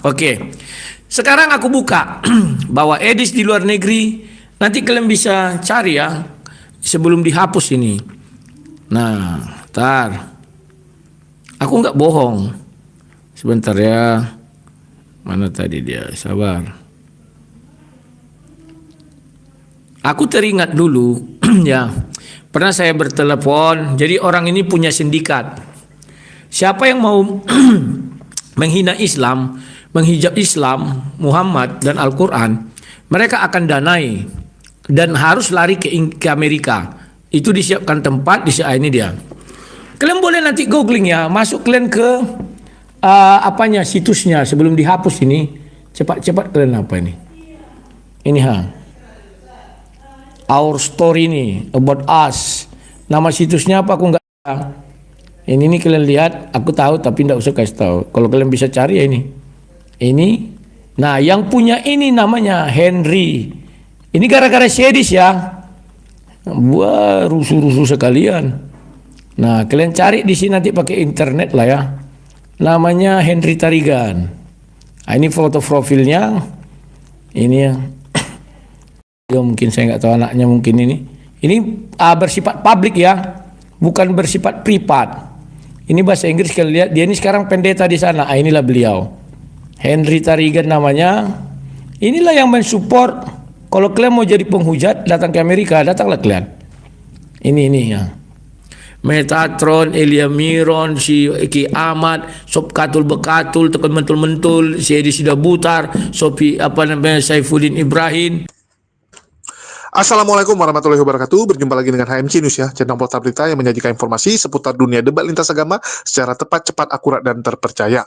Oke. Sekarang aku buka bahwa edis di luar negeri. Nanti kalian bisa cari ya sebelum dihapus ini. Nah, ntar. Aku nggak bohong. Sebentar ya. Mana tadi dia? Sabar. Aku teringat dulu ya. Pernah saya bertelepon. Jadi orang ini punya sindikat. Siapa yang mau menghina Islam, menghijab Islam, Muhammad dan Al-Quran, mereka akan danai dan harus lari ke Amerika. Itu disiapkan tempat, ini dia. Kalian boleh nanti googling ya, masuk kalian ke situsnya sebelum dihapus ini. Cepat-cepat kalian apa ini? Ini Our Story ini, About Us. Nama situsnya apa aku nggak tahu. Ini kalian lihat, aku tahu tapi nggak usah kasih tahu. Kalau kalian bisa cari ya ini. Nah yang punya ini namanya Henry. Ini gara-gara sedis ya. Wah, rusuh-rusuh sekalian. Nah kalian cari di sini nanti pakai internet lah ya. Namanya Henry Tarigan. Nah, ini foto profilnya. Ini ya. Mungkin saya nggak tahu anaknya mungkin ini. Ini bersifat publik ya, bukan bersifat privat. Ini bahasa Inggris kalian lihat. Dia ini sekarang pendeta di sana. Inilah beliau. Henry Tarigan namanya. Inilah yang mensupport. Kalau kalian mau jadi penghujat, datang ke Amerika, datanglah kalian. Ini ya. Metatron, Elia Miron, si Ki Ahmad, Sob Katul Bekatul, tekan mentul-mentul, si Edi Sudah Butar, Sopi Saifuddin Ibrahim. Assalamualaikum warahmatullahi wabarakatuh. Berjumpa lagi dengan HMC News ya, channel portal berita yang menyajikan informasi seputar dunia debat lintas agama secara tepat, cepat, akurat, dan terpercaya.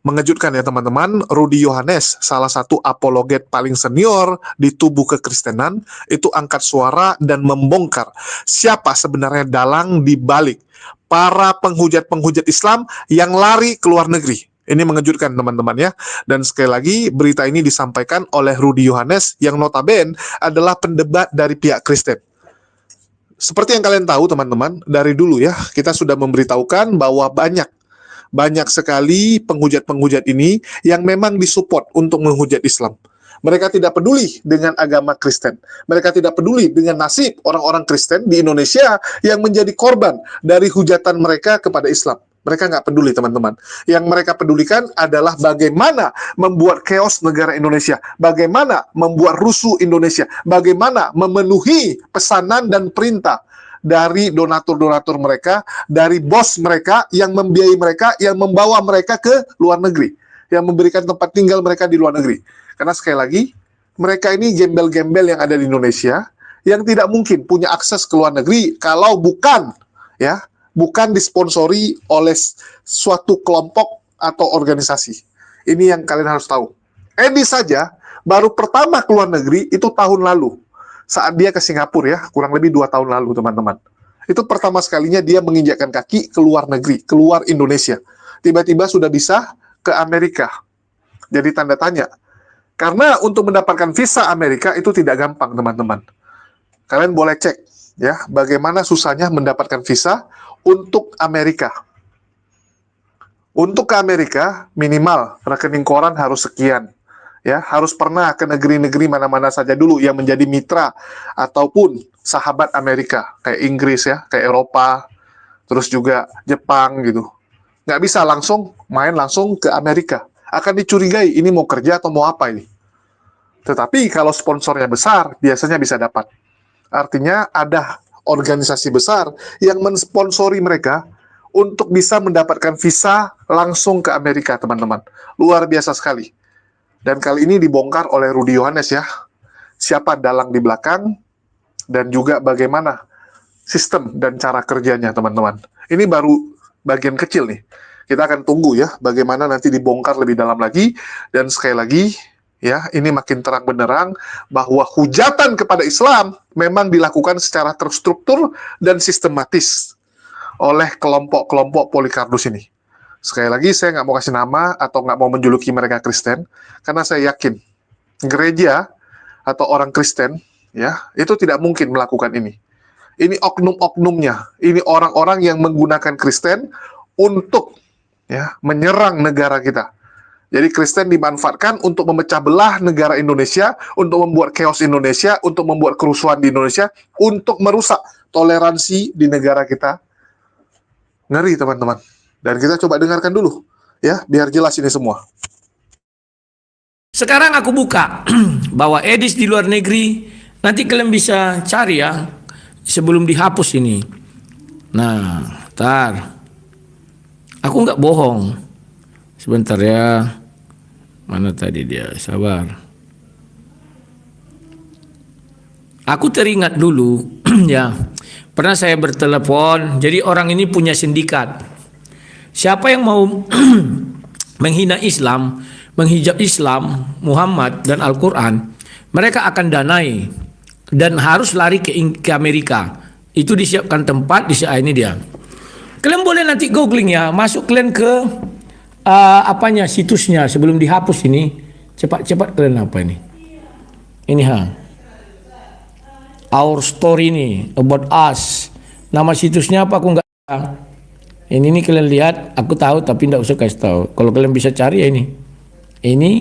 Mengejutkan ya teman-teman, Rudy Yohannes, salah satu apologet paling senior di tubuh kekristenan, itu angkat suara dan membongkar siapa sebenarnya dalang di balik para penghujat-penghujat Islam yang lari ke luar negeri. Ini mengejutkan teman-teman ya. Dan sekali lagi berita ini disampaikan oleh Rudy Yohannes yang notabene adalah pendebat dari pihak Kristen. Seperti yang kalian tahu teman-teman, dari dulu ya kita sudah memberitahukan bahwa banyak sekali penghujat-penghujat ini yang memang disupport untuk menghujat Islam. Mereka tidak peduli dengan agama Kristen. Mereka tidak peduli dengan nasib orang-orang Kristen di Indonesia yang menjadi korban dari hujatan mereka kepada Islam. Mereka nggak peduli teman-teman. Yang mereka pedulikan adalah bagaimana membuat chaos negara Indonesia. Bagaimana membuat rusuh Indonesia. Bagaimana memenuhi pesanan dan perintah dari donatur-donatur mereka, dari bos mereka yang membiayai mereka, yang membawa mereka ke luar negeri, yang memberikan tempat tinggal mereka di luar negeri. Karena sekali lagi, mereka ini gembel-gembel yang ada di Indonesia, yang tidak mungkin punya akses ke luar negeri kalau bukan disponsori oleh suatu kelompok atau organisasi. Ini yang kalian harus tahu. Edi saja baru pertama ke luar negeri itu tahun lalu. Saat dia ke Singapura ya, kurang lebih 2 tahun lalu teman-teman. Itu pertama sekalinya dia menginjakkan kaki ke luar negeri, keluar Indonesia. Tiba-tiba sudah bisa ke Amerika. Jadi tanda tanya. Karena untuk mendapatkan visa Amerika itu tidak gampang teman-teman. Kalian boleh cek ya, bagaimana susahnya mendapatkan visa untuk Amerika. Untuk ke Amerika minimal rekening koran harus sekian. Ya, harus pernah ke negeri-negeri mana-mana saja dulu yang menjadi mitra ataupun sahabat Amerika, kayak Inggris ya, kayak Eropa, terus juga Jepang gitu. Nggak bisa main langsung ke Amerika. Akan dicurigai ini mau kerja atau mau apa ini. Tetapi kalau sponsornya besar, biasanya bisa dapat. Artinya ada organisasi besar yang mensponsori mereka untuk bisa mendapatkan visa langsung ke Amerika, teman-teman. Luar biasa sekali. Dan kali ini dibongkar oleh Rudy Yohannes ya. Siapa dalang di belakang dan juga bagaimana sistem dan cara kerjanya, teman-teman. Ini baru bagian kecil nih. Kita akan tunggu ya bagaimana nanti dibongkar lebih dalam lagi. Dan sekali lagi ya, ini makin terang benderang bahwa hujatan kepada Islam memang dilakukan secara terstruktur dan sistematis oleh kelompok-kelompok Polycarpus ini. Sekali lagi, saya nggak mau kasih nama atau nggak mau menjuluki mereka Kristen, karena saya yakin gereja atau orang Kristen ya itu tidak mungkin melakukan ini. Ini oknum-oknumnya, ini orang-orang yang menggunakan Kristen untuk ya menyerang negara kita. Jadi Kristen dimanfaatkan untuk memecah belah negara Indonesia, untuk membuat chaos Indonesia, untuk membuat kerusuhan di Indonesia, untuk merusak toleransi di negara kita. Ngeri teman-teman. Dan kita coba dengarkan dulu ya, biar jelas ini semua. Sekarang aku buka bahwa edis di luar negeri, nanti kalian bisa cari ya sebelum dihapus ini. Nah, ntar aku nggak bohong. Sebentar ya. Mana tadi dia? Sabar. Aku teringat dulu ya. Pernah saya bertelepon. Jadi orang ini punya sindikat. Siapa yang mau menghina Islam, menghijab Islam, Muhammad dan Al-Quran, mereka akan danai dan harus lari ke Amerika. Itu disiapkan tempat, ini dia. Kalian boleh nanti googling ya, masuk kalian ke situsnya sebelum dihapus ini. Cepat-cepat kalian apa ini? Ini Our Story ini, About Us. Nama situsnya apa aku nggak tahu. Ini kalian lihat, aku tahu tapi nggak usah kasih tahu. Kalau kalian bisa cari ya ini.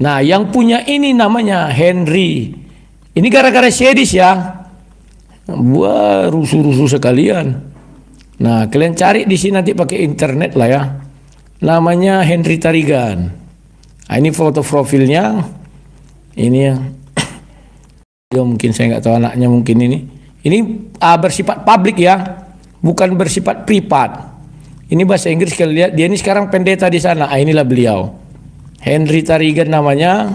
Nah yang punya ini namanya Henry. Ini gara-gara sedis ya. Wah, rusuh-rusuh sekalian. Nah kalian cari di sini nanti pakai internet lah ya. Namanya Henry Tarigan. Nah, ini foto profilnya. Ini ya. Ya mungkin saya nggak tahu anaknya mungkin ini. Ini bersifat publik ya, bukan bersifat privat. Ini bahasa Inggris kalian lihat. Dia ini sekarang pendeta di sana. Inilah beliau. Henry Tarigan namanya.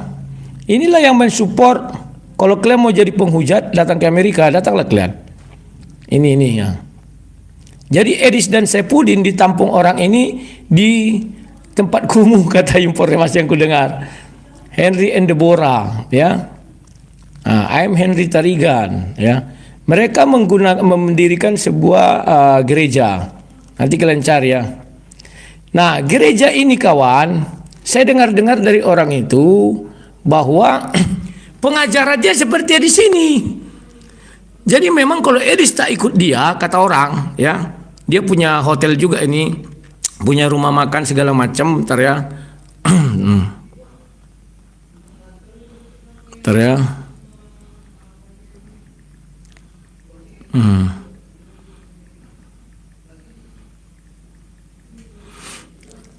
Inilah yang mensupport. Kalau kalian mau jadi penghujat, datang ke Amerika, datanglah kalian. Ini ya. Jadi Edis dan Saipudin ditampung orang ini di tempat kumuh, kata informasi yang ku dengar. Henry and Deborah, ya. I'm Henry Tarigan, ya. Mereka mendirikan sebuah gereja. Nanti kalian cari ya. Nah, gereja ini kawan, saya dengar-dengar dari orang itu bahwa pengajarannya seperti di sini. Jadi memang kalau Edis tak ikut dia, kata orang, ya, dia punya hotel juga ini, punya rumah makan segala macam, bentar ya. Bentar ya.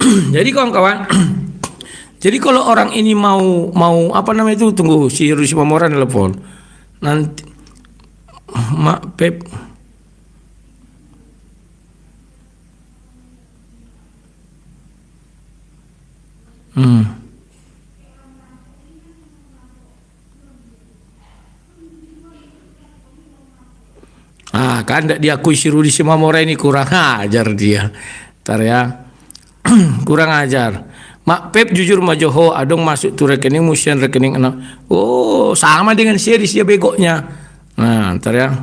Jadi kawan-kawan, jadi kalau orang ini mau apa namanya itu, tunggu si Rusi Mamoran telepon. Nanti Mak Pep. Kan tidak diakui si Rudi Simamora ini, kurang ajar dia. Ntar ya. Kurang ajar. Mak Pep jujur majoho, adong masuk tuh rekening musian rekening anak. Oh, sama dengan series dia begoknya. Nah, ntar ya.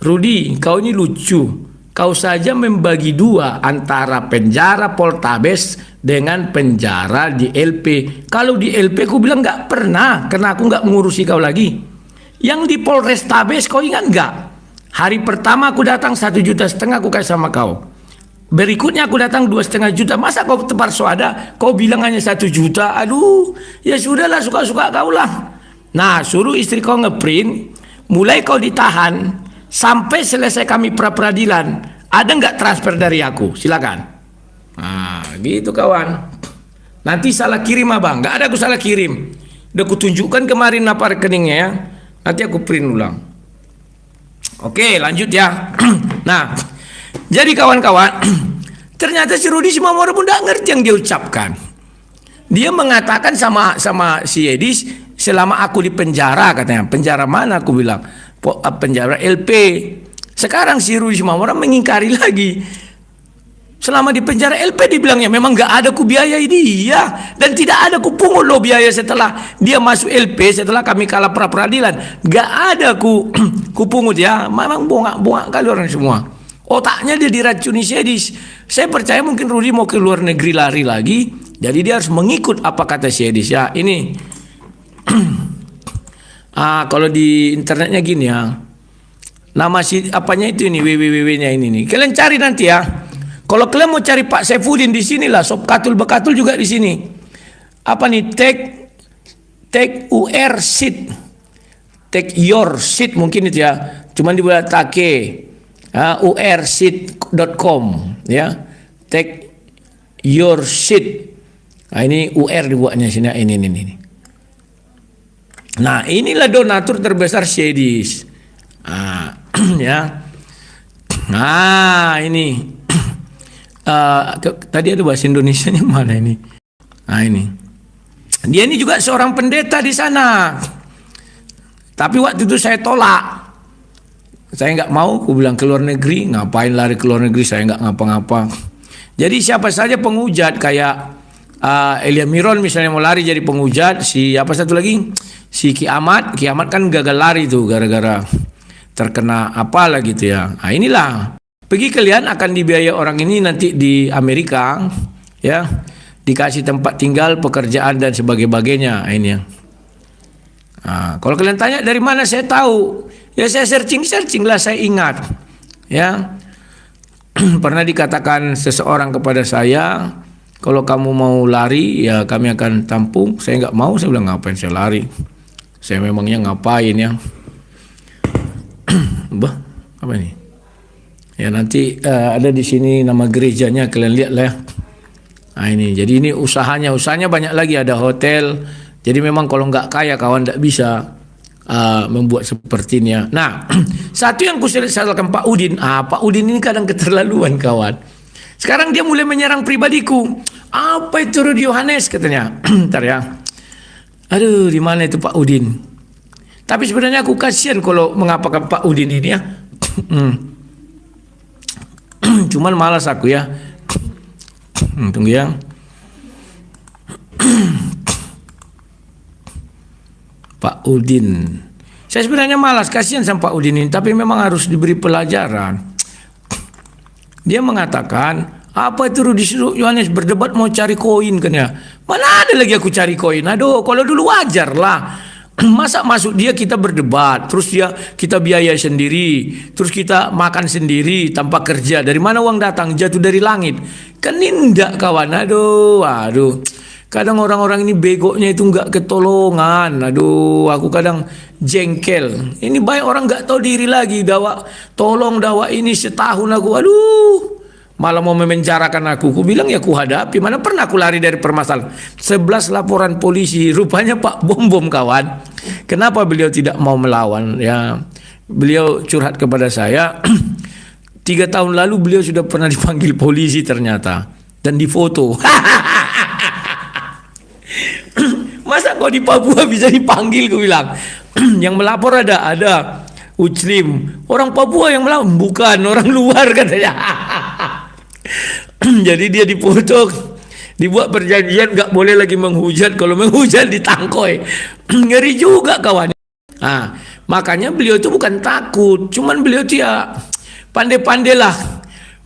Rudi, kau ini lucu. Kau saja membagi dua antara penjara Poltabes dengan penjara di LP. Kalau di LP aku bilang nggak pernah, karena aku nggak mengurusi kau lagi. Yang di Polrestabes kau ingat nggak? Hari pertama aku datang 1,5 juta aku kasih sama kau. Berikutnya aku datang 2,5 juta. Masa kau tebar soada? Kau bilang hanya 1 juta. Aduh, ya sudahlah, suka-suka kau lah. Nah, suruh istri kau ngeprint. Mulai kau ditahan sampai selesai kami pra-peradilan. Ada nggak transfer dari aku? Silakan. Nah, gitu kawan. Nanti salah kirim abang. Nggak ada aku salah kirim. Udah aku tunjukkan kemarin apa rekeningnya ya. Nanti aku print ulang. Oke, lanjut ya. Nah, jadi kawan-kawan, ternyata si Rudi Simamora pun tidak ngerti yang dia ucapkan. Dia mengatakan sama si Edis, selama aku di penjara, katanya. Penjara mana? Aku bilang penjara LP. Sekarang si Rudi Simamora mengingkari lagi. Selama di penjara LP dibilangnya memang nggak ada ku biayai dia, dan tidak ada ku pungut lo biaya setelah dia masuk LP, setelah kami kalah pra peradilan, nggak ada ku pungut ya. Memang bongak kali orang semua. Otaknya dia diracuni Sedis. Saya percaya mungkin Rudi mau ke luar negeri lari lagi, jadi dia harus mengikut apa kata Sedis ya. Ini kalau di internetnya gini ya, nama si apanya itu ini www-nya ini nih. Kalian cari nanti ya. Kalau kalian mau cari Pak Saifuddin di sinilah, Sob Katul Bekatul juga di sini. apa nih, take UR seat, take your seat mungkin itu ya, cuman dibuat take urseat.com ya, take your seat. Nah, ini UR dibuatnya sini, ini. Nah, inilah donatur terbesar Shedis. Ya. Nah, ini tadi ada bahasa Indonesianya mana ini? Nah, ini. Dia ini juga seorang pendeta di sana. Tapi waktu itu saya tolak. Saya nggak mau, aku bilang ke luar negeri. Ngapain lari ke luar negeri? Saya nggak ngapa-ngapa. Jadi siapa saja pengujat kayak Elia Miron misalnya mau lari jadi pengujat. Si apa satu lagi? Si Ki Ahmad kan gagal lari tuh gara-gara terkena apalah gitu ya. Nah, inilah. Pergi kalian akan dibiayai orang ini nanti di Amerika ya. Dikasih tempat tinggal, pekerjaan dan sebagainya. Ini ya. Nah, kalau kalian tanya dari mana saya tahu, ya saya searching lah, saya ingat. Ya, pernah dikatakan seseorang kepada saya, kalau kamu mau lari, ya kami akan tampung. Saya nggak mau, saya bilang ngapain saya lari? Saya memangnya ngapain ya? Bah, apa ini? Ya nanti ada di sini nama gerejanya, kalian lihat lah ya. Nah ini, jadi ini usahanya banyak lagi, ada hotel. Jadi memang kalau nggak kaya kawan nggak bisa membuat sepertinya. Nah, satu yang kusalahkan Pak Udin, Pak Udin ini kadang keterlaluan kawan. Sekarang dia mulai menyerang pribadiku. Apa itu Rudi Yohanes katanya? Ntar ya. Aduh, di mana itu Pak Udin? Tapi sebenarnya aku kasihan kalau mengapakan Pak Udin ini ya. Cuman malas aku ya. Tunggu ya. Pak Udin. Saya sebenarnya malas, kasihan sama Pak Udin ini, tapi memang harus diberi pelajaran. Dia mengatakan, apa itu Rudi Yohanes berdebat mau cari koin kan ya? Mana ada lagi aku cari koin? Aduh, kalau dulu wajar lah. Masa masuk dia kita berdebat, terus kita biaya sendiri, terus kita makan sendiri tanpa kerja. Dari mana uang datang? Jatuh dari langit. Kan indah kawan. Aduh. Kadang orang-orang ini begonya itu nggak ketolongan. Aduh, aku kadang jengkel. Ini banyak orang nggak tahu diri lagi. Tolong ini setahun aku. Aduh, malah mau memenjarakan aku. Ku bilang ya ku hadapi. Mana pernah aku lari dari permasalahan. 11 laporan polisi. Rupanya Pak Bom kawan. Kenapa beliau tidak mau melawan? Ya, beliau curhat kepada saya. 3 tahun lalu beliau sudah pernah dipanggil polisi ternyata dan difoto. Masa kok di Papua bisa dipanggil, gue bilang. Yang melapor ada Uclim. Orang Papua yang melapor, bukan orang luar katanya. Jadi dia difoto, dibuat perjanjian nggak boleh lagi menghujat. Kalau menghujat ditangkoi. Ngeri juga kawan. Nah, makanya beliau itu bukan takut, cuman beliau itu ya pandai-pandai lah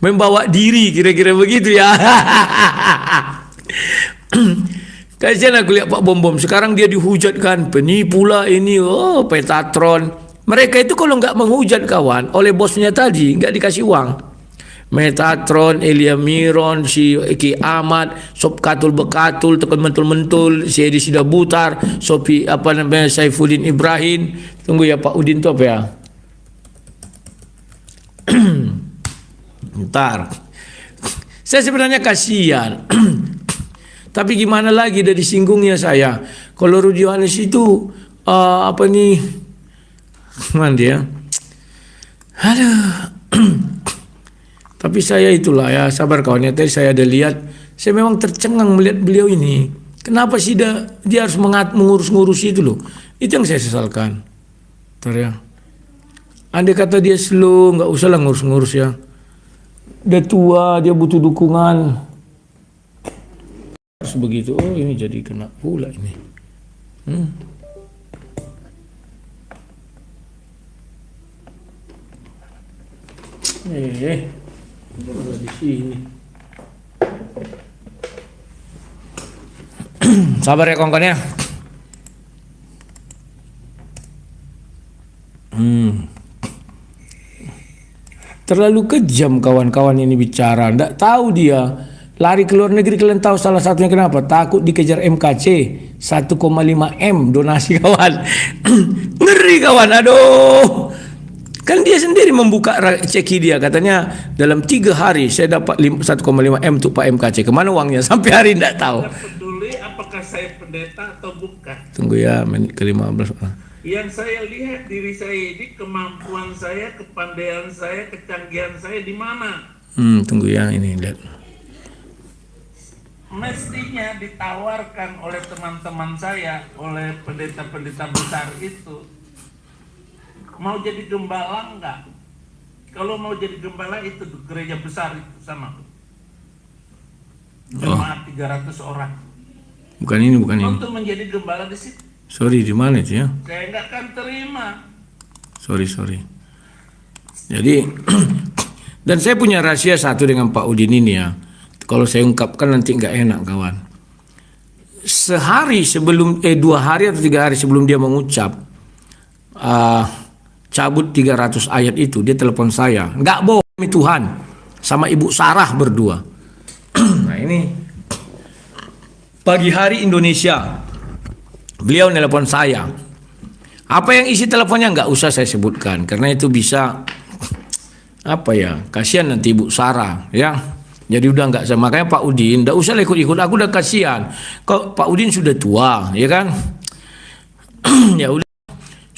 membawa diri, kira-kira begitu ya. Kasihan aku lihat Pak Bom. Sekarang dia dihujatkan, penipu lah ini, Petatron. Mereka itu kalau nggak menghujat kawan, oleh bosnya tadi nggak dikasih uang. Metatron, Elia Miron, si Ki Ahmad, Sob Katul Bekatul, tekan mentul-mentul, si Edi Sida Butar, Sopi Saifuddin Ibrahim. Tunggu ya Pak Udin itu apa ya? Ntar. Saya sebenarnya kasihan. Tapi gimana lagi, dari singgungnya saya. Kalau Rudi Yohanes itu apa nih? Mana dia? Aduh. Tapi saya itulah ya, sabar kawan ya. Tadi saya ada lihat, saya memang tercengang melihat beliau ini. Kenapa sih dia harus mengurus-ngurus itu loh? Itu yang saya sesalkan. Ntar ya. Andai kata dia slow, nggak usah lah ngurus-ngurus ya. Udah tua, dia butuh dukungan. Harus begitu. Oh ini jadi kena pula ini. Di sini. Sabar ya kawan-kawan ya. Terlalu kejam kawan-kawan ini bicara. Nggak tahu dia Lari ke luar negeri, kalian tahu salah satunya kenapa? Takut dikejar MKC 1,5 M donasi kawan. Ngeri kawan, aduh. Kan dia sendiri membuka ceki dia, katanya dalam 3 hari saya dapat 1,5 M untuk Pak MKC. Kemana uangnya? Sampai hari tidak tahu. Tidak peduli apakah saya pendeta atau bukan. Tunggu ya, menit ke-15. Yang saya lihat diri saya ini, kemampuan saya, kepandaian saya, kecanggihan saya di mana? Tunggu ya, ini lihat. Mestinya ditawarkan oleh teman-teman saya, oleh pendeta-pendeta besar itu, mau jadi gembala enggak? Kalau mau jadi gembala itu gereja besar itu sana. Jemaat 300 orang. Bukan ini. Untuk menjadi gembala di situ. Sorry, di mana itu ya? Saya enggak akan terima. Sorry. Jadi, dan saya punya rahasia satu dengan Pak Udin ini ya. Kalau saya ungkapkan nanti nggak enak kawan. Sehari sebelum 2 hari atau 3 hari sebelum dia mengucap cabut 300 ayat itu, dia telepon saya. Nggak bohong Tuhan, sama Ibu Sarah berdua. Nah ini pagi hari Indonesia, beliau nelpon saya. Apa yang isi teleponnya nggak usah saya sebutkan, karena itu bisa kasihan nanti Ibu Sarah ya. Jadi udah nggak sama, makanya Pak Udin nggak usah ikut-ikut, aku udah kasihan. Kok Pak Udin sudah tua, ya kan? Ya udah,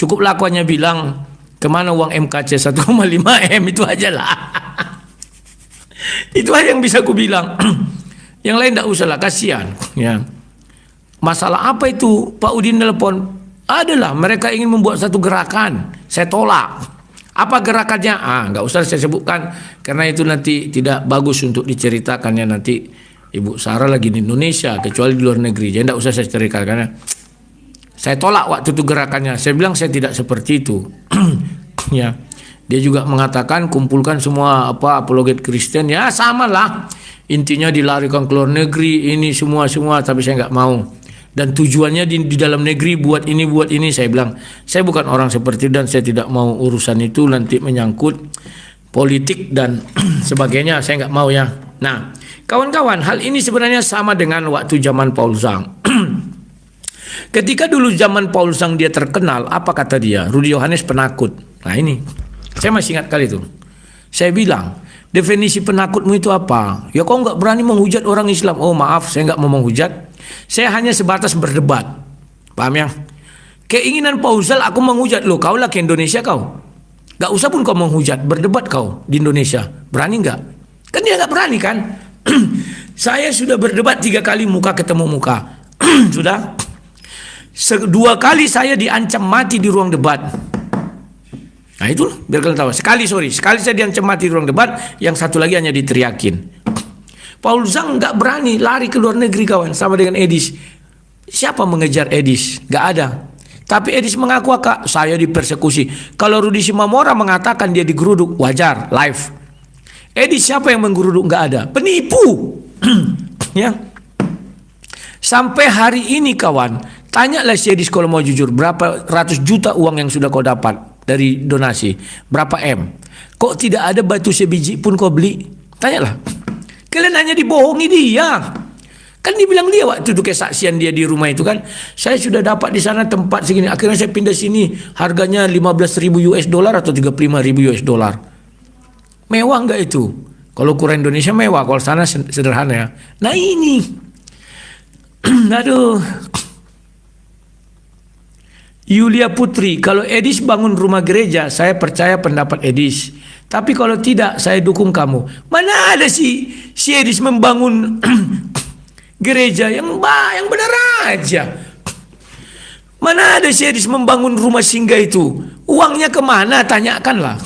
cukup lakuannya bilang kemana uang MKC 1,5 M itu aja lah. Itu aja yang bisa aku bilang. Yang lain nggak usah lah, kasihan. Ya. Masalah apa itu Pak Udin telepon? Adalah mereka ingin membuat satu gerakan, saya tolak. Apa gerakannya? Nggak usah saya sebutkan karena itu nanti tidak bagus untuk diceritakannya nanti Ibu Sarah lagi di Indonesia kecuali di luar negeri. Jadi nggak usah saya ceritakan karena saya tolak waktu itu gerakannya. Saya bilang saya tidak seperti itu. Ya, dia juga mengatakan kumpulkan semua apologet Kristen ya sama lah. Intinya dilarikan ke luar negeri ini semua tapi saya nggak mau. Dan tujuannya di dalam negeri buat ini saya bilang saya bukan orang seperti dan saya tidak mau urusan itu nanti menyangkut politik dan sebagainya, saya nggak mau ya. Nah kawan-kawan, hal ini sebenarnya sama dengan waktu zaman Paul Zhang. Ketika dulu zaman Paul Zhang dia terkenal, apa kata dia? Rudi Yohanes penakut. Nah ini saya masih ingat kali itu, saya bilang definisi penakutmu itu apa? Ya kau nggak berani menghujat orang Islam. Oh maaf, saya nggak mau menghujat. Saya hanya sebatas berdebat. Paham ya? Keinginan Pausal aku menghujat. Loh kau lah ke Indonesia kau. Gak usah pun kau menghujat. Berdebat kau di Indonesia. Berani gak? Kan dia gak berani kan? Saya sudah berdebat 3 kali muka ketemu muka. Sudah. 2 kali saya diancam mati di ruang debat. Nah itu biar kalian tahu. Sekali saya diancam mati di ruang debat. Yang satu lagi hanya diteriakin. Paul Zhang nggak berani lari ke luar negeri kawan, sama dengan Edis. Siapa mengejar Edis? Nggak ada. Tapi Edis mengaku kak saya dipersekusi. Kalau Rudi Simamora mengatakan dia digeruduk, wajar, live. Edis siapa yang menggeruduk? Nggak ada. Penipu. Ya. Sampai hari ini kawan, tanyalah si Edis kalau mau jujur, berapa ratus juta uang yang sudah kau dapat dari donasi? Berapa M? Kok tidak ada batu sebiji pun kau beli? Tanyalah. Kalian hanya dibohongi dia. Kan dibilang dia waktu itu kesaksian dia di rumah itu kan. Saya sudah dapat di sana tempat segini. Akhirnya saya pindah sini. Harganya 15.000 US dollar atau 35.000 US dollar. Mewah enggak itu? Kalau ukuran Indonesia mewah. Kalau sana sederhana ya. Nah ini. Aduh. Yulia Putri. Kalau Edis bangun rumah gereja, saya percaya pendapat Edis. Tapi kalau tidak, saya dukung kamu. Mana ada si Edis membangun gereja yang benar aja. Mana ada si Edis membangun rumah singgah itu. Uangnya kemana? Tanyakanlah.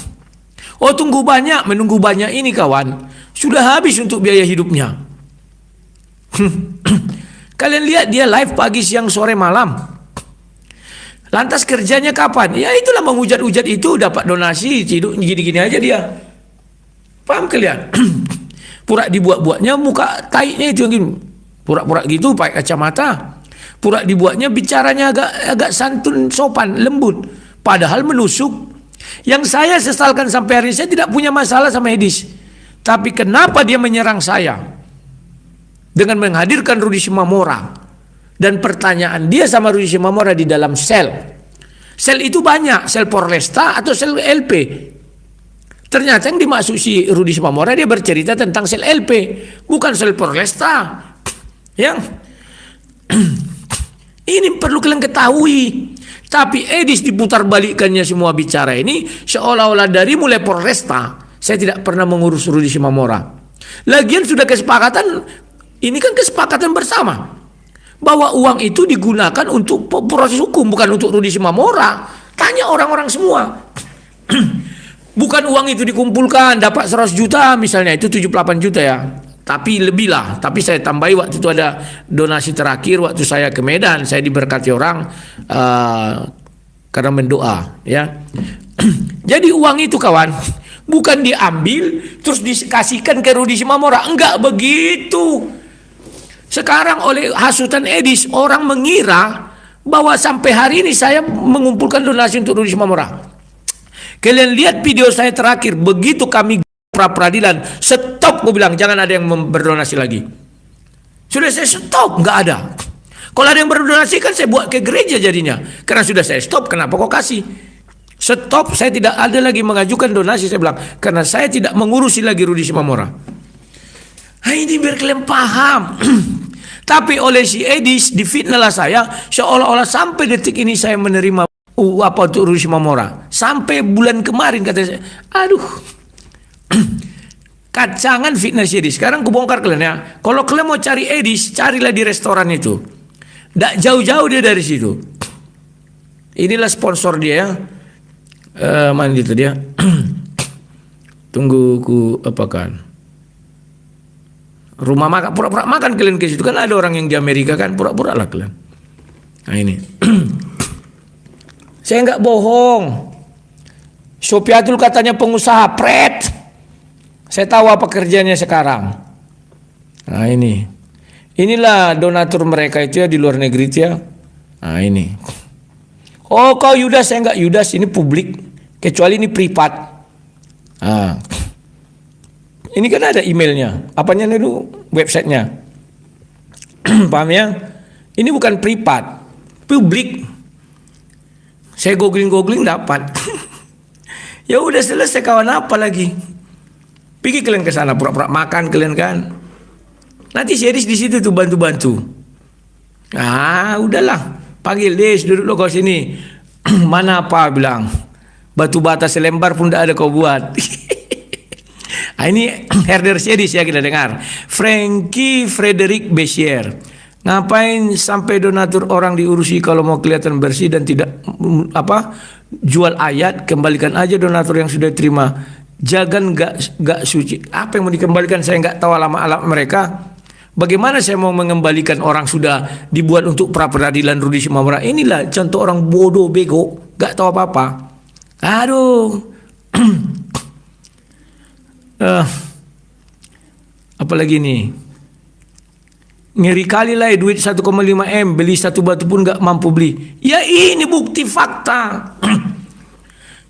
Oh tunggu banyak, menunggu banyak ini kawan. Sudah habis untuk biaya hidupnya. Kalian lihat dia live pagi, siang, sore, malam. Lantas kerjanya kapan? Ya itulah menghujat-hujat itu, dapat donasi, hidup gini-gini aja dia. Paham kalian? Pura dibuat-buatnya muka taiknya itu yang pura-pura gitu pakai kacamata. Pura dibuatnya bicaranya agak santun, sopan, lembut. Padahal menusuk. Yang saya sesalkan sampai hari ini, saya tidak punya masalah sama Edis. Tapi kenapa dia menyerang saya? dengan menghadirkan Rudi Simamora. Dan pertanyaan dia sama Rudi Simamora di dalam sel. Sel itu banyak, sel Porlesta atau sel LP. Ternyata yang dimaksud si Rudi Simamora dia bercerita tentang sel LP, bukan sel Porlesta. Yang ini perlu kalian ketahui. Tapi Edis diputar balikannya semua bicara ini seolah-olah dari mulai Porlesta saya tidak pernah mengurus Rudi Simamora. Lagian sudah kesepakatan, ini kan kesepakatan bersama bahwa uang itu digunakan untuk proses hukum, bukan untuk Rudi Simamora. Tanya orang-orang semua. Bukan uang itu dikumpulkan dapat 100 juta misalnya, itu 78 juta ya. Tapi lebih lah, tapi saya tambahi waktu itu ada donasi terakhir waktu saya ke Medan, saya diberkati orang karena mendoa ya. Jadi uang itu kawan bukan diambil terus dikasihkan ke Rudi Simamora, enggak begitu. Sekarang oleh hasutan Edis orang mengira bahwa sampai hari ini saya mengumpulkan donasi untuk Rudi Simamora. Kalian lihat video saya terakhir, begitu kami pra peradilan, stop, gue bilang jangan ada yang berdonasi lagi. Sudah saya stop, nggak ada. Kalau ada yang berdonasi kan saya buat ke gereja jadinya. Karena sudah saya stop, kenapa kok kasih? Stop, saya tidak ada lagi mengajukan donasi, saya bilang, karena saya tidak mengurusi lagi Rudi Simamora. Nah, ini biar kalian paham. Tapi oleh si Edis difitnahlah saya, seolah-olah sampai detik ini saya menerima apa untuk Rudi Simamora. Sampai bulan kemarin kata saya, aduh. Kacangan fitnah si Edis. Sekarang kubongkar kalian ya. Kalau kalian mau cari Edis, carilah di restoran itu. Tidak jauh-jauh dia dari situ. Inilah sponsor dia ya. Mana gitu dia? Tunggu ku apakan. Rumah makan, pura-pura makan kalian ke situ kan ada orang yang di Amerika kan, pura-pura lah kalian. Nah ini. Saya nggak bohong. Sopiatul katanya pengusaha pret. Saya tahu apa kerjanya sekarang. Nah ini. Inilah donatur mereka itu ya di luar negeri itu ya. Nah ini. Oh kau Yudas, saya enggak Yudas, ini publik. Kecuali ini privat. Nah. Ini kan ada emailnya. Apanya itu websitenya. Paham ya? Ini bukan privat. Publik. Saya googling dapat. Ya udah selesai kawan, apa lagi? Pergi kalian ke sana pura-pura makan kalian kan. Nanti series di situ tuh bantu-bantu. Ah, udahlah. Panggil Des, duduk lo kau sini. Mana apa bilang? Batu bata selembar pun tidak ada kau buat. Nah, ini herder series ya kita dengar. Frankie Frederick Bessier. Ngapain sampai donatur orang diurusi kalau mau kelihatan bersih dan tidak jual ayat, kembalikan aja donatur yang sudah terima. Jangan gak suci. Apa yang mau dikembalikan saya nggak tahu alamat mereka. Bagaimana saya mau mengembalikan orang sudah dibuat untuk pra peradilan Rudi Simamora? Inilah contoh orang bodoh bego, gak tahu apa-apa. Aduh. Apalagi nih? Ngeri kali lah duit 1,5 M beli satu batu pun gak mampu beli. Ya ini bukti fakta.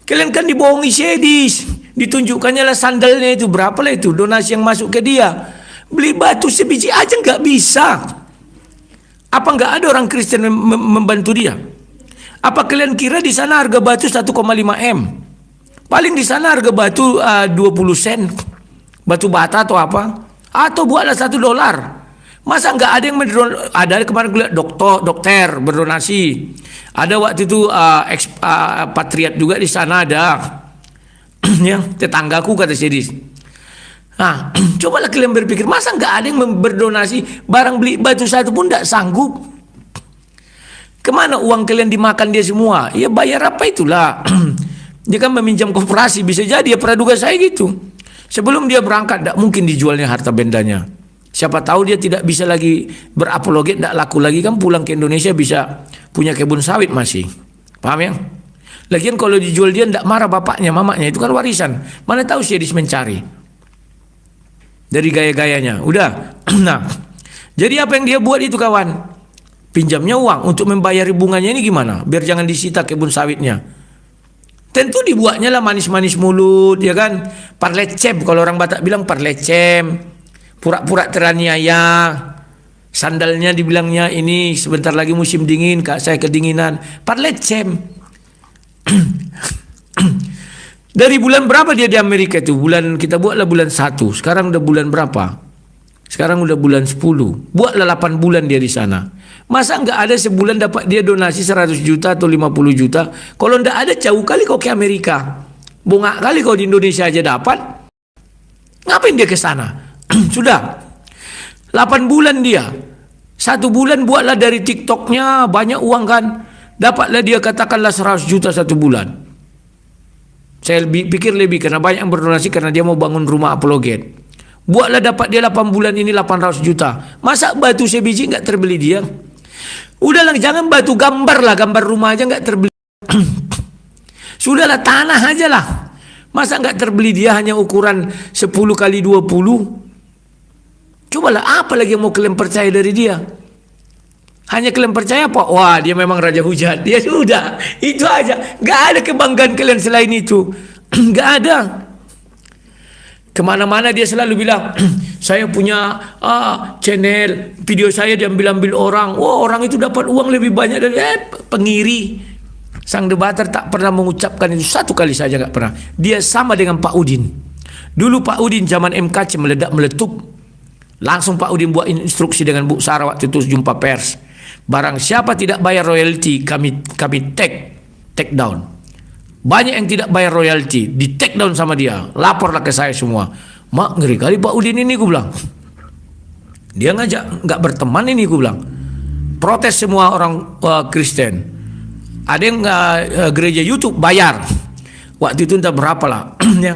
Kalian kan dibohongi Sedis. Ditunjukkannya lah sandalnya itu, berapa lah itu donasi yang masuk ke dia. Beli batu sebiji aja nggak bisa. Apa nggak ada orang Kristen membantu dia? Apa kalian kira di sana harga batu 1,5 M? Paling di sana harga batu 20 sen. Batu bata atau apa? Atau buatlah $1. Masa nggak ada yang ada kemarin gue lihat dokter berdonasi. Ada waktu itu patriot juga di sana ada. Ya, tetanggaku kata Sedis. Nah, cobalah kalian berpikir, masa nggak ada yang berdonasi barang beli batu satu pun nggak sanggup? Kemana uang kalian dimakan dia semua? Ya bayar apa itulah. Dia kan meminjam koperasi, bisa jadi ya praduga saya gitu. Sebelum dia berangkat, tidak mungkin dijualnya harta bendanya. Siapa tahu dia tidak bisa lagi berapologet, tidak laku lagi kan pulang ke Indonesia bisa punya kebun sawit masih. Paham ya? Lagian kalau dijual dia tidak marah bapaknya, mamanya, itu kan warisan. Mana tahu Sedis mencari. Dari gaya-gayanya. Udah. Nah, jadi apa yang dia buat itu kawan? Pinjamnya uang untuk membayar bunganya ini gimana? Biar jangan disita kebun sawitnya. Tentu dibuatnya lah manis-manis mulut, ya kan? Parlecem, kalau orang Batak bilang parlecem. Pura-pura teraniaya. Sandalnya dibilangnya ini sebentar lagi musim dingin, Kak saya kedinginan. Parlecem. Dari bulan berapa dia di Amerika itu? Kita buatlah bulan 1. Sekarang udah bulan berapa? Sekarang udah bulan 10. Buatlah 8 bulan dia di sana. Masa nggak ada sebulan dapat dia donasi 100 juta atau 50 juta? Kalau nggak ada, jauh kali kau ke Amerika. Bunga kali kau di Indonesia aja dapat. Ngapain dia ke sana? Sudah 8 bulan dia. 1 bulan buatlah dari TikToknya banyak uang kan. Dapatlah dia katakanlah 100 juta 1 bulan. Saya pikir lebih karena banyak yang berdonasi karena dia mau bangun rumah apologet. Buatlah dapat dia 8 bulan ini 800 juta. Masa batu sebiji nggak terbeli dia? Udahlah jangan batu, gambar lah, gambar rumah aja nggak terbeli. Sudahlah tanah aja lah. Masa nggak terbeli dia hanya ukuran 10 kali 20? Cobalah apa lagi yang mau kalian percaya dari dia? Hanya kalian percaya apa? Wah dia memang raja hujat. Dia sudah itu aja. Nggak ada kebanggaan kalian selain itu. Nggak ada. Kemana-mana dia selalu bilang, saya punya channel, video saya diambil-ambil orang. Wah orang itu dapat uang lebih banyak dari pengiri. Sang debater tak pernah mengucapkan itu satu kali saja, nggak pernah. Dia sama dengan Pak Udin. Dulu Pak Udin zaman MKC meledak-meletup. Langsung Pak Udin buat instruksi dengan Bu Sarah waktu itu jumpa pers. Barang siapa tidak bayar royalti, kami take down. Banyak yang tidak bayar royalti, di take down sama dia. Laporlah ke saya semua. Mak ngeri kali Pak Udin ini, gue bilang. Dia ngajak nggak berteman ini, gue bilang. Protes semua orang Kristen. Ada yang gereja YouTube bayar. Waktu itu entah berapa lah. Ya.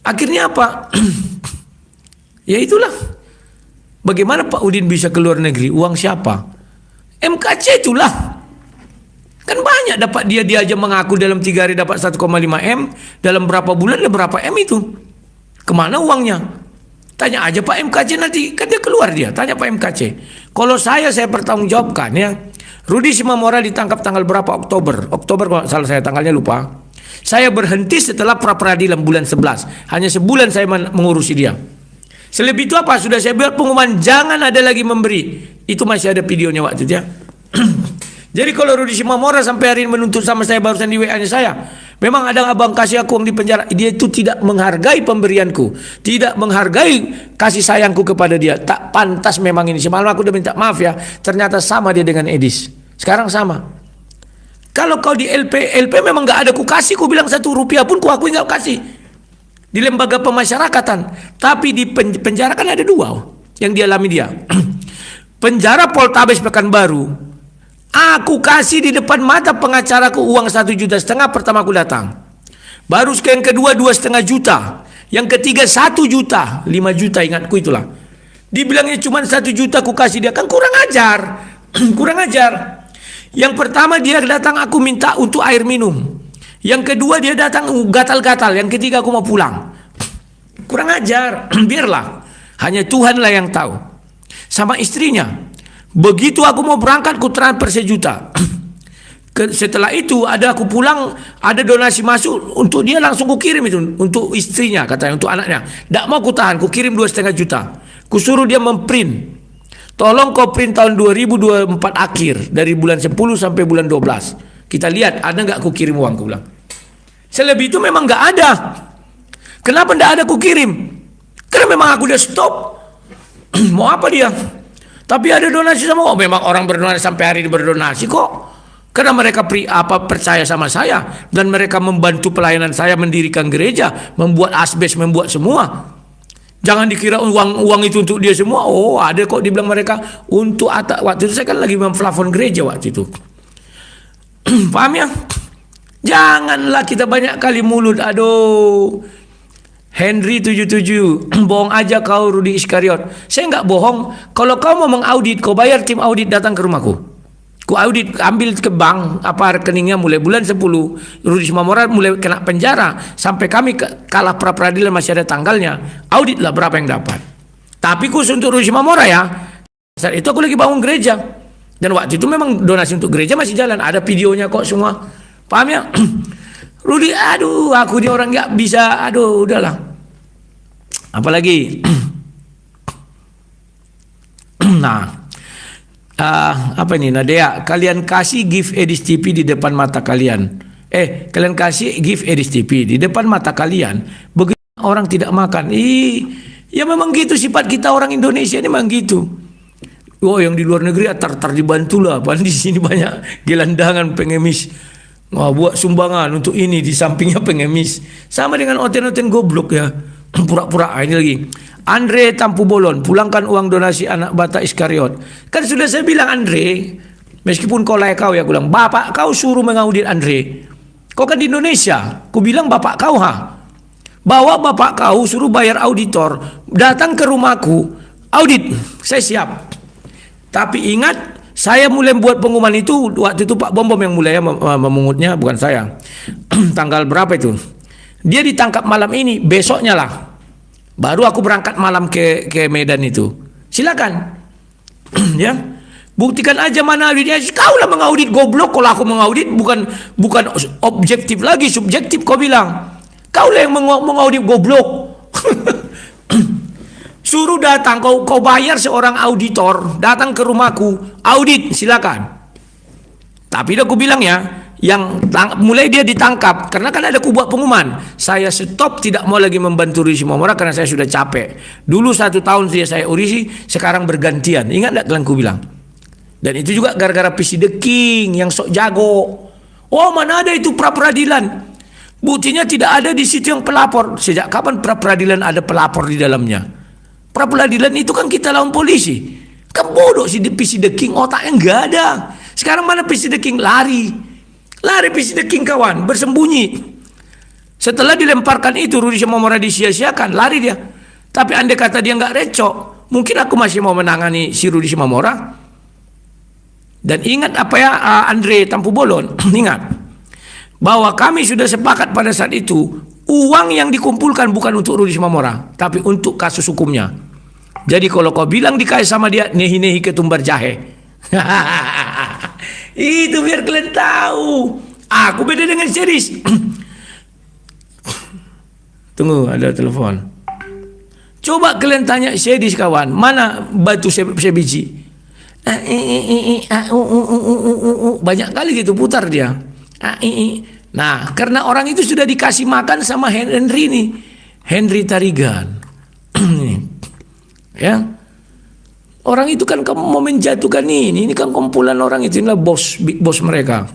Akhirnya apa? Ya itulah. Bagaimana Pak Udin bisa ke luar negeri? Uang siapa? MKC itulah. Kan banyak dapat dia aja mengaku dalam 3 hari dapat 1,5 M. Dalam berapa bulan ada berapa M itu? Kemana uangnya? Tanya aja Pak MKC nanti. Kan dia keluar dia. Tanya Pak MKC. Kalau saya pertanggungjawabkan ya. Rudi Simamora ditangkap tanggal berapa? Oktober kalau salah saya tanggalnya lupa. Saya berhenti setelah pra-peradilan bulan 11. Hanya sebulan saya mengurusi dia. Selebih itu apa? Sudah saya buat pengumuman jangan ada lagi memberi. Itu masih ada videonya waktu itu ya. Jadi kalau Rudi Simamora sampai hari ini menuntut sama saya barusan di WA-nya saya. Memang ada abang kasih aku uang di penjara. Dia itu tidak menghargai pemberianku. Tidak menghargai kasih sayangku kepada dia. Tak pantas memang ini. Semalam aku udah minta maaf ya. Ternyata sama dia dengan Edis. Sekarang sama. Kalau kau di LP memang gak ada ku kasih. Ku bilang 1 rupiah pun ku akui gak kasih. Di lembaga pemasyarakatan. Tapi di penjara kan ada 2 yang dialami dia. Penjara Poltabes Pekanbaru. Aku kasih di depan mata pengacaraku uang 1,5 juta pertama aku datang. Baru yang kedua 2,5 juta. Yang ketiga 1 juta. 5 juta ingatku itulah. Dibilangnya cuma 1 juta aku kasih dia. Kan kurang ajar. Kurang ajar. Yang pertama dia datang aku minta untuk air minum. Yang kedua dia datang gatal-gatal. Yang ketiga aku mau pulang. Kurang ajar. Biarlah. Hanya Tuhanlah yang tahu. Sama istrinya. Begitu aku mau berangkat ku transfer 1 juta. Setelah itu aku pulang ada donasi masuk untuk dia langsung ku kirim itu untuk istrinya katanya untuk anaknya. Tak mau ku tahan ku kirim 2,5 juta. Ku suruh dia memprint. Tolong kau print tahun 2024 akhir dari bulan 10 sampai bulan 12. Kita lihat ada nggak ku kirim uang, ku bilang. Selebih itu memang nggak ada. Kenapa nggak ada ku kirim? Karena memang aku udah stop. Mau apa dia? Tapi ada donasi sama kok. Memang orang berdonasi sampai hari ini berdonasi kok. Karena mereka percaya sama saya dan mereka membantu pelayanan saya mendirikan gereja, membuat asbes, membuat semua. Jangan dikira uang itu untuk dia semua. Oh, ada kok dibilang mereka untuk waktu itu saya kan lagi memplafon gereja waktu itu. Paham ya? Janganlah kita banyak kali mulut. Aduh. Henry 77, bohong aja kau Rudi Iskariot. Saya nggak bohong. Kalau kau mau mengaudit, kau bayar tim audit datang ke rumahku. Ku audit, ambil ke bank apa rekeningnya mulai bulan 10. Rudi Simamora mulai kena penjara sampai kami kalah pra peradilan masih ada tanggalnya. Auditlah berapa yang dapat. Tapi khusus untuk Rudi Simamora ya. Saat itu aku lagi bangun gereja. Dan waktu itu memang donasi untuk gereja masih jalan. Ada videonya kok semua. Paham ya? Rudi, aduh, aku dia orang nggak bisa, aduh, udahlah. Apalagi, Nah, apa ini Nadia? Kalian kasih gift Edis TV di depan mata kalian. Kalian kasih gift Edis TV di depan mata kalian. Begitu orang tidak makan. Ya memang gitu sifat kita orang Indonesia ini memang gitu. Oh, yang di luar negeri tar dibantulah. Padahal di sini banyak gelandangan pengemis. Buat sumbangan untuk ini, di sampingnya pengemis. Sama dengan oten-oten goblok ya. Pura-pura ini lagi. Andre Tampu Bolon, pulangkan uang donasi anak bata Iskariot. Kan sudah saya bilang Andre, meskipun kau layak kau ya, aku bilang bapak kau suruh mengaudit Andre. Kau kan di Indonesia, ku bilang bapak kau bawa bapak kau suruh bayar auditor, datang ke rumahku, audit, saya siap. Tapi ingat, saya mulai buat pengumuman itu, waktu itu Pak Bom yang mulai memungutnya, bukan saya. Tanggal berapa itu? Dia ditangkap malam ini, besoknya lah. Baru aku berangkat malam ke Medan itu. Silakan. Ya. Buktikan aja mana auditnya. Kau lah mengaudit goblok. Kalau aku mengaudit bukan objektif lagi, subjektif kau bilang. Kau lah yang mengaudit goblok. Suruh datang, kau bayar seorang auditor datang ke rumahku, audit, silakan. Tapi aku bilang ya, mulai dia ditangkap karena kan ada buat pengumuman. Saya stop, tidak mau lagi membantu Rudy Simomora karena saya sudah capek. Dulu 1 tahun saya urisi, sekarang bergantian. Ingat enggak kalian ku bilang? Dan itu juga gara-gara PC The King yang sok jago. Oh, mana ada itu pra peradilan? Buktinya tidak ada di situ yang pelapor. Sejak kapan pra peradilan ada pelapor di dalamnya? Pra peradilan itu kan kita lawan polisi. Kan bodoh si PC The King, otaknya enggak ada. Sekarang mana PC The King? Lari PC The King kawan, bersembunyi. Setelah dilemparkan itu Rudy Simomora disia-siakan, lari dia. Tapi andai kata dia nggak recok, mungkin aku masih mau menangani si Rudy Simomora. Dan ingat apa ya Andre Tampu Bolon, ingat bahwa kami sudah sepakat pada saat itu uang yang dikumpulkan bukan untuk Rudy Simomora, tapi untuk kasus hukumnya. Jadi kalau kau bilang dikasih sama dia nehi-nehi ketumbar jahe. Itu biar kalian tahu. Aku beda dengan series. Tunggu, ada telepon. Coba kalian tanya series kawan, mana batu sebiji? Banyak kali gitu putar dia. Nah, karena orang itu sudah dikasih makan sama Henry nih, Henry Tarigan. Ya. Orang itu kan kamu mau menjatuhkan ini kan kumpulan orang itu, inilah big boss mereka.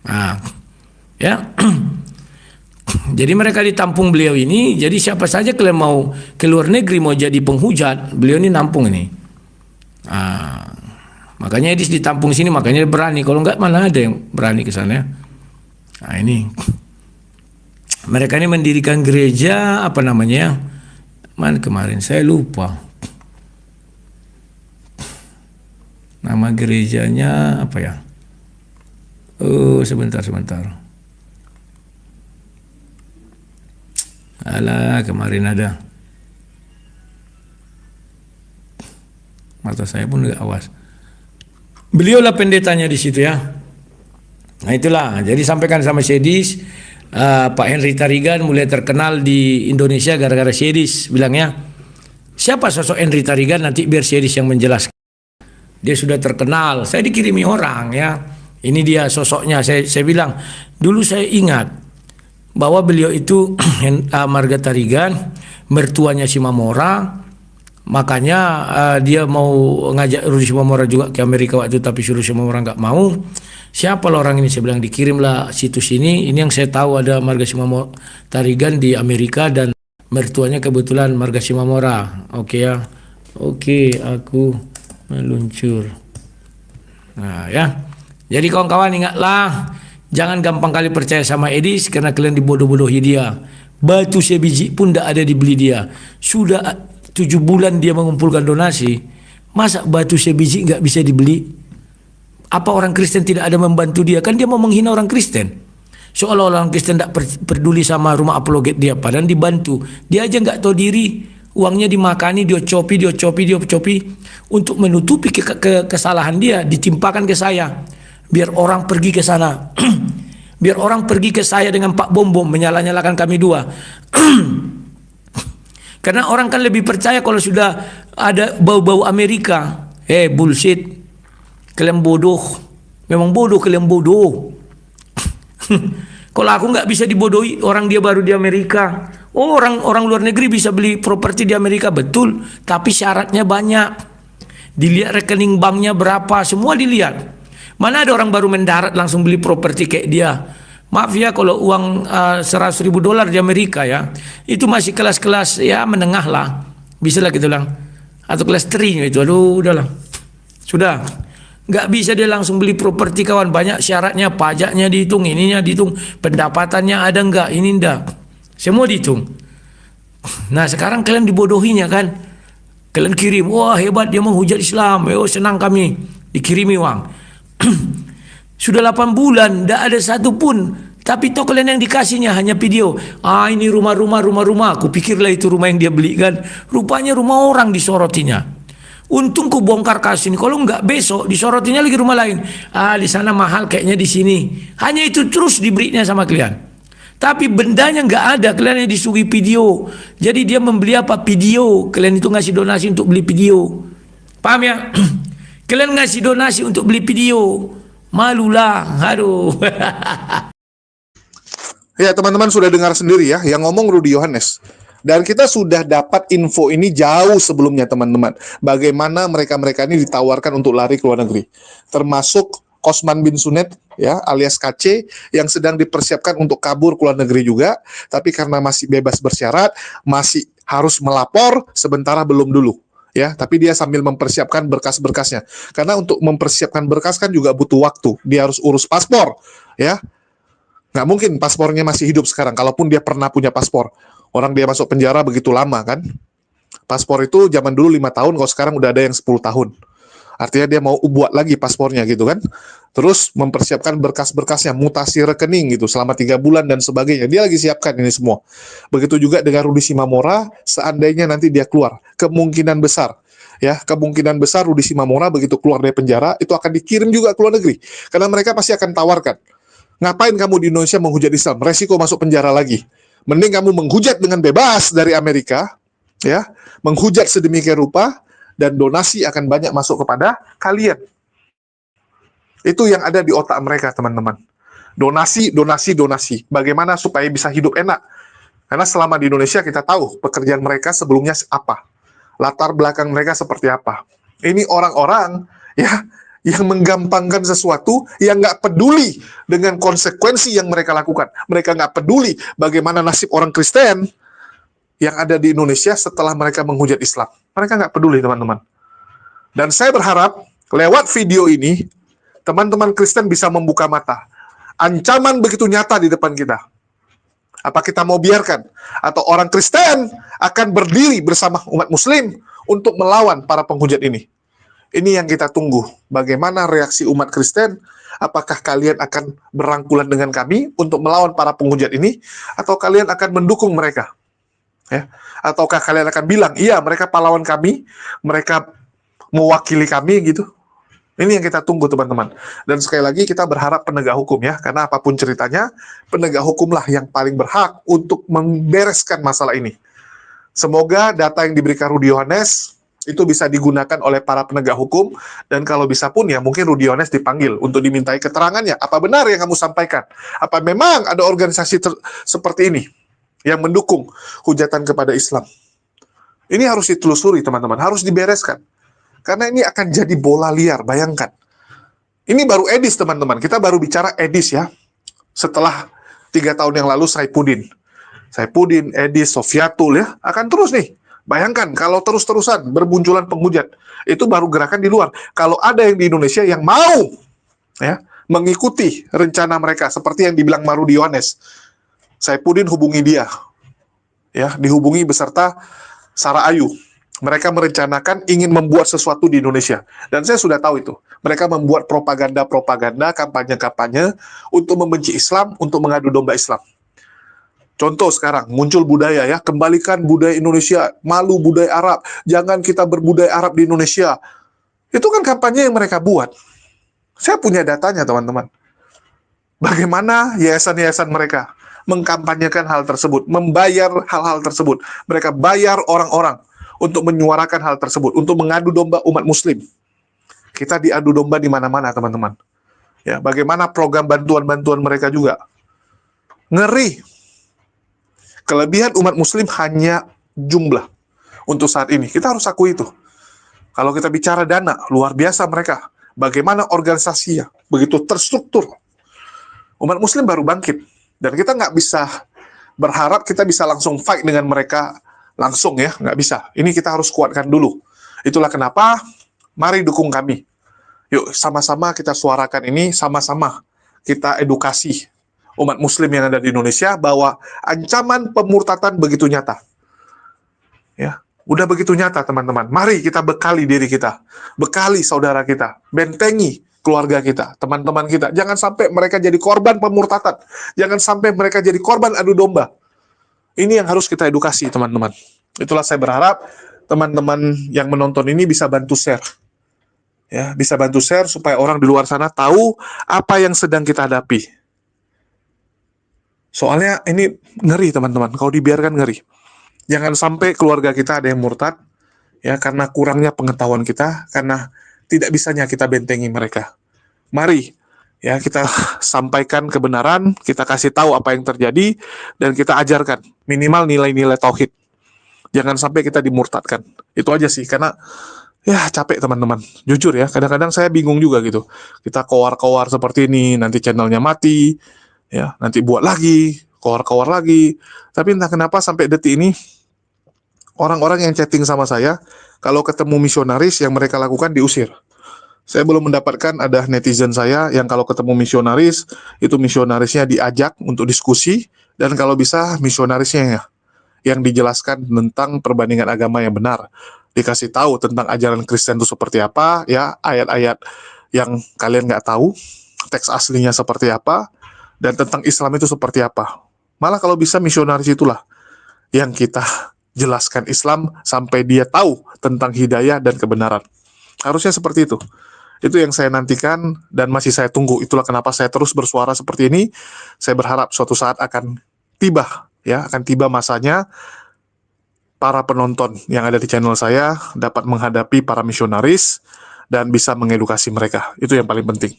Nah, ya. Jadi mereka ditampung beliau ini, jadi siapa saja kalian mau ke luar negeri mau jadi penghujat, beliau ini nampung ini. Nah, makanya Edis ditampung sini, makanya dia berani. Kalau enggak mana ada yang berani ke sana. Nah, ini. Mereka ini mendirikan gereja apa namanya? Mana kemarin saya lupa. Nama gerejanya apa ya? Sebentar. Alah, kemarin ada. Mata saya pun nggak awas. Beliaulah pendetanya di situ ya. Nah itulah. Jadi sampaikan sama Sedis, Pak Henry Tarigan mulai terkenal di Indonesia gara-gara Sedis. Bilangnya, siapa sosok Henry Tarigan? Nanti biar Sedis yang menjelaskan. Dia sudah terkenal, saya dikirimi orang ya. Ini dia sosoknya, saya bilang, dulu saya ingat bahwa beliau itu Marga Tarigan, mertuanya Simomora, makanya dia mau ngajak Rudy Simomora juga ke Amerika waktu itu, tapi Rudy Simomora nggak mau. Siapa lah orang ini? Saya bilang dikirimlah situs ini yang saya tahu ada Marga Simomora Tarigan di Amerika dan mertuanya kebetulan Marga Simomora. Oke ya, oke aku meluncur. Nah ya, jadi kawan-kawan ingatlah, jangan gampang kali percaya sama Edis karena kalian dibodoh-bodohi dia. Batu sebiji pun tidak ada dibeli dia. Sudah 7 bulan dia mengumpulkan donasi, masa batu sebiji nggak bisa dibeli? Apa orang Kristen tidak ada membantu dia? Kan dia mau menghina orang Kristen. Seolah-olah orang Kristen tidak peduli sama rumah apologet dia, padahal dibantu. Dia aja nggak tahu diri. Uangnya dimakani, dia copi untuk menutupi kesalahan dia, ditimpakan ke saya. Biar orang pergi ke sana. Biar orang pergi ke saya dengan Pak Bom menyalah-nyalakan kami dua. Karena orang kan lebih percaya kalau sudah ada bau-bau Amerika. Bullshit. Kalian bodoh. Memang bodoh kalian bodoh. Kalau aku nggak bisa dibodohi, orang dia baru di Amerika. Oh, orang luar negeri bisa beli properti di Amerika, betul. Tapi syaratnya banyak. Dilihat rekening banknya berapa, semua dilihat. Mana ada orang baru mendarat langsung beli properti kayak dia. Maaf ya kalau uang $100.000 di Amerika ya, itu masih kelas-kelas ya menengah lah. Bisa lah gitu lang. Atau kelas 3 itu, aduh udahlah. Sudah. Nggak bisa dia langsung beli properti kawan, banyak syaratnya, pajaknya dihitung, ininya dihitung, pendapatannya ada nggak, ini ndak, semua dihitung. Nah sekarang kalian dibodohinya kan, kalian kirim, wah hebat dia menghujat Islam, oh senang kami, dikirimi uang. Sudah 8 bulan, ndak ada satu pun, tapi toh kalian yang dikasihnya hanya video, ini rumah, aku pikirlah itu rumah yang dia beli kan, rupanya rumah orang disorotinya. Untung ku bongkar kasus ini. Kalau enggak besok disorotinya lagi rumah lain. Di sana mahal kayaknya di sini. Hanya itu terus diberinya sama kalian. Tapi bendanya enggak ada. Kalian yang disuguhi video. Jadi dia membeli apa? Video. Kalian itu ngasih donasi untuk beli video. Paham ya? Kalian ngasih donasi untuk beli video. Malulah. Aduh. Ya teman-teman sudah dengar sendiri ya, yang ngomong Rudi Yohanes. Dan kita sudah dapat info ini jauh sebelumnya teman-teman. Bagaimana mereka-mereka ini ditawarkan untuk lari ke luar negeri. Termasuk Kosman bin Sunet ya alias KC yang sedang dipersiapkan untuk kabur ke luar negeri juga. Tapi karena masih bebas bersyarat, masih harus melapor, sementara belum dulu. Ya, tapi dia sambil mempersiapkan berkas-berkasnya. Karena untuk mempersiapkan berkas kan juga butuh waktu. Dia harus urus paspor. Ya, nggak mungkin paspornya masih hidup sekarang. Kalaupun dia pernah punya paspor. Orang dia masuk penjara begitu lama kan. Paspor itu zaman dulu 5 tahun, kalau sekarang udah ada yang 10 tahun. Artinya dia mau buat lagi paspornya gitu kan. Terus mempersiapkan berkas-berkasnya, mutasi rekening gitu selama 3 bulan dan sebagainya. Dia lagi siapkan ini semua. Begitu juga dengan Rudi Simamora, seandainya nanti dia keluar. Kemungkinan besar Rudi Simamora begitu keluar dari penjara, itu akan dikirim juga ke luar negeri. Karena mereka pasti akan tawarkan. Ngapain kamu di Indonesia menghujat Islam? Resiko masuk penjara lagi. Mending kamu menghujat dengan bebas dari Amerika, ya, menghujat sedemikian rupa, dan donasi akan banyak masuk kepada kalian. Itu yang ada di otak mereka, teman-teman. Donasi. Bagaimana supaya bisa hidup enak? Karena selama di Indonesia kita tahu pekerjaan mereka sebelumnya apa, latar belakang mereka seperti apa. Ini orang-orang, ya, yang menggampangkan sesuatu, yang nggak peduli dengan konsekuensi yang mereka lakukan. Mereka nggak peduli bagaimana nasib orang Kristen yang ada di Indonesia setelah mereka menghujat Islam. Mereka nggak peduli, teman-teman. Dan saya berharap, lewat video ini, teman-teman Kristen bisa membuka mata. Ancaman begitu nyata di depan kita. Apa kita mau biarkan? Atau orang Kristen akan berdiri bersama umat Muslim untuk melawan para penghujat ini? Ini yang kita tunggu. Bagaimana reaksi umat Kristen? Apakah kalian akan berangkulan dengan kami untuk melawan para penghujat ini? Atau kalian akan mendukung mereka? Ya? Ataukah kalian akan bilang, iya mereka pahlawan kami, mereka mewakili kami gitu? Ini yang kita tunggu teman-teman. Dan sekali lagi kita berharap penegak hukum ya. Karena apapun ceritanya, penegak hukumlah yang paling berhak untuk membereskan masalah ini. Semoga data yang diberikan Rudi Yohanes itu bisa digunakan oleh para penegak hukum, dan kalau bisa pun ya mungkin Rudi Yohanes dipanggil untuk dimintai keterangannya. Apa benar yang kamu sampaikan? Apa memang ada organisasi seperti ini yang mendukung hujatan kepada Islam? Ini harus ditelusuri teman-teman, harus dibereskan. Karena ini akan jadi bola liar, bayangkan. Ini baru Edis teman-teman, kita baru bicara Edis ya. Setelah 3 tahun yang lalu Saifuddin, Edis, Sofiatul ya, akan terus nih. Bayangkan kalau terus-terusan berbunculan penghujat, itu baru gerakan di luar. Kalau ada yang di Indonesia yang mau ya mengikuti rencana mereka seperti yang dibilang Rudi Yohanes, Saifuddin hubungi dia. Ya, dihubungi beserta Sarah Ayu. Mereka merencanakan ingin membuat sesuatu di Indonesia. Dan saya sudah tahu itu. Mereka membuat propaganda, kampanye-kampanye untuk membenci Islam, untuk mengadu domba Islam. Contoh sekarang, muncul budaya ya, kembalikan budaya Indonesia, malu budaya Arab, jangan kita berbudaya Arab di Indonesia. Itu kan kampanye yang mereka buat. Saya punya datanya teman-teman. Bagaimana yayasan-yayasan mereka mengkampanyekan hal tersebut, membayar hal-hal tersebut. Mereka bayar orang-orang untuk menyuarakan hal tersebut, untuk mengadu domba umat Muslim. Kita diadu domba di mana-mana, teman-teman. Ya, bagaimana program bantuan-bantuan mereka juga. Ngeri. Kelebihan umat muslim hanya jumlah untuk saat ini. Kita harus akui itu. Kalau kita bicara dana, luar biasa mereka. Bagaimana organisasinya, begitu terstruktur. Umat muslim baru bangkit. Dan kita nggak bisa berharap kita bisa langsung fight dengan mereka langsung ya. Nggak bisa. Ini kita harus kuatkan dulu. Itulah kenapa, mari dukung kami. Yuk, sama-sama kita suarakan ini, sama-sama kita edukasi umat muslim yang ada di Indonesia bahwa ancaman pemurtadan begitu nyata. Ya, udah begitu nyata, teman-teman. Mari kita bekali diri kita, bekali saudara kita, bentengi keluarga kita, teman-teman kita. Jangan sampai mereka jadi korban pemurtadan. Jangan sampai mereka jadi korban adu domba. Ini yang harus kita edukasi, teman-teman. Itulah saya berharap teman-teman yang menonton ini bisa bantu share. Ya, bisa bantu share supaya orang di luar sana tahu apa yang sedang kita hadapi. Soalnya ini ngeri, teman-teman. Kalau dibiarkan ngeri. Jangan sampai keluarga kita ada yang murtad, ya, karena kurangnya pengetahuan kita, karena tidak bisanya kita bentengi mereka. Mari, ya, kita sampaikan kebenaran, kita kasih tahu apa yang terjadi, dan kita ajarkan minimal nilai-nilai tauhid. Jangan sampai kita dimurtadkan. Itu aja sih, karena ya capek, teman-teman. Jujur ya, kadang-kadang saya bingung juga gitu. Kita kowar-kowar seperti ini, nanti channelnya mati, ya, nanti buat lagi, kowar-kowar lagi. Tapi entah kenapa sampai detik ini, orang-orang yang chatting sama saya, kalau ketemu misionaris yang mereka lakukan diusir. Saya belum mendapatkan ada netizen saya yang kalau ketemu misionaris, itu misionarisnya diajak untuk diskusi, dan kalau bisa misionarisnya yang dijelaskan tentang perbandingan agama yang benar. Dikasih tahu tentang ajaran Kristen itu seperti apa, ya, ayat-ayat yang kalian nggak tahu, teks aslinya seperti apa, dan tentang Islam itu seperti apa. Malah kalau bisa misionaris itulah yang kita jelaskan Islam sampai dia tahu tentang hidayah dan kebenaran. Harusnya seperti itu. Itu yang saya nantikan dan masih saya tunggu. Itulah kenapa saya terus bersuara seperti ini. Saya berharap suatu saat akan tiba, ya, akan tiba masanya para penonton yang ada di channel saya dapat menghadapi para misionaris dan bisa mengedukasi mereka. Itu yang paling penting.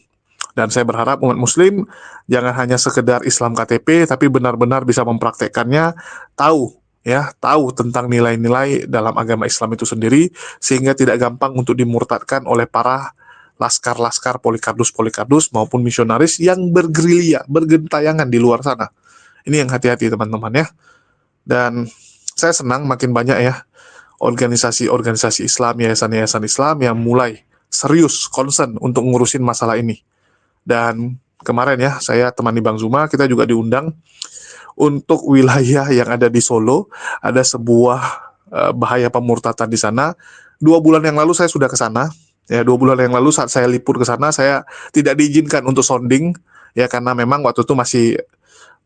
Dan saya berharap umat muslim jangan hanya sekedar Islam KTP, tapi benar-benar bisa mempraktekkannya, tahu tentang nilai-nilai dalam agama Islam itu sendiri, sehingga tidak gampang untuk dimurtadkan oleh para laskar-laskar Polikardus maupun misionaris yang bergerilya, bergentayangan di luar sana. Ini yang hati-hati, teman-teman, ya. Dan saya senang makin banyak ya organisasi-organisasi Islam, yayasan-yayasan Islam yang mulai serius, concern untuk ngurusin masalah ini. Dan kemarin ya, saya temani Bang Zuma, kita juga diundang untuk wilayah yang ada di Solo, ada sebuah bahaya pemurtadan di sana. 2 bulan yang lalu saya sudah ke sana. Ya, 2 bulan yang lalu saat saya liput ke sana, saya tidak diizinkan untuk sounding, ya, karena memang waktu itu masih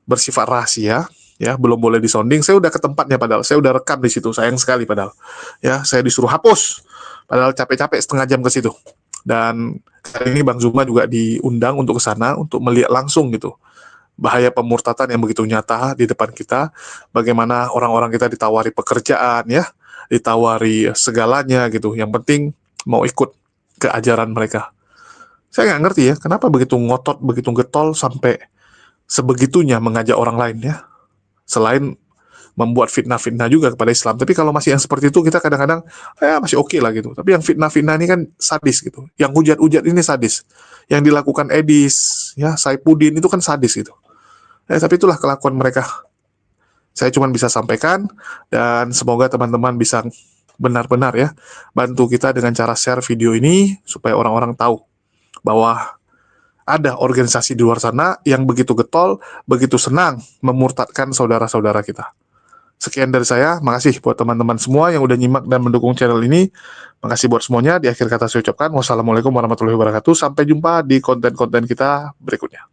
bersifat rahasia, ya, belum boleh disonding. Saya udah ke tempatnya, padahal saya udah rekam di situ, sayang sekali padahal. Ya, saya disuruh hapus, padahal capek-capek setengah jam ke situ. Dan kali ini Bang Zuma juga diundang untuk ke sana untuk melihat langsung gitu bahaya pemurtadan yang begitu nyata di depan kita, bagaimana orang-orang kita ditawari pekerjaan, ya, ditawari segalanya gitu. Yang penting mau ikut ke ajaran mereka. Saya nggak ngerti ya, kenapa begitu ngotot, begitu getol sampai sebegitunya mengajak orang lain, ya. Selain membuat fitnah-fitnah juga kepada Islam. Tapi kalau masih yang seperti itu, kita kadang-kadang masih oke lah gitu. Tapi yang fitnah-fitnah ini kan sadis gitu. Yang hujat-hujat ini sadis. Yang dilakukan Edis, ya, Saipudin itu kan sadis gitu. Tapi itulah kelakuan mereka. Saya cuma bisa sampaikan, dan semoga teman-teman bisa benar-benar ya bantu kita dengan cara share video ini supaya orang-orang tahu bahwa ada organisasi di luar sana yang begitu getol, begitu senang memurtadkan saudara-saudara kita. Sekian dari saya, makasih buat teman-teman semua yang udah nyimak dan mendukung channel ini. Makasih buat semuanya. Di akhir kata saya ucapkan wassalamualaikum warahmatullahi wabarakatuh. Sampai jumpa di konten-konten kita berikutnya.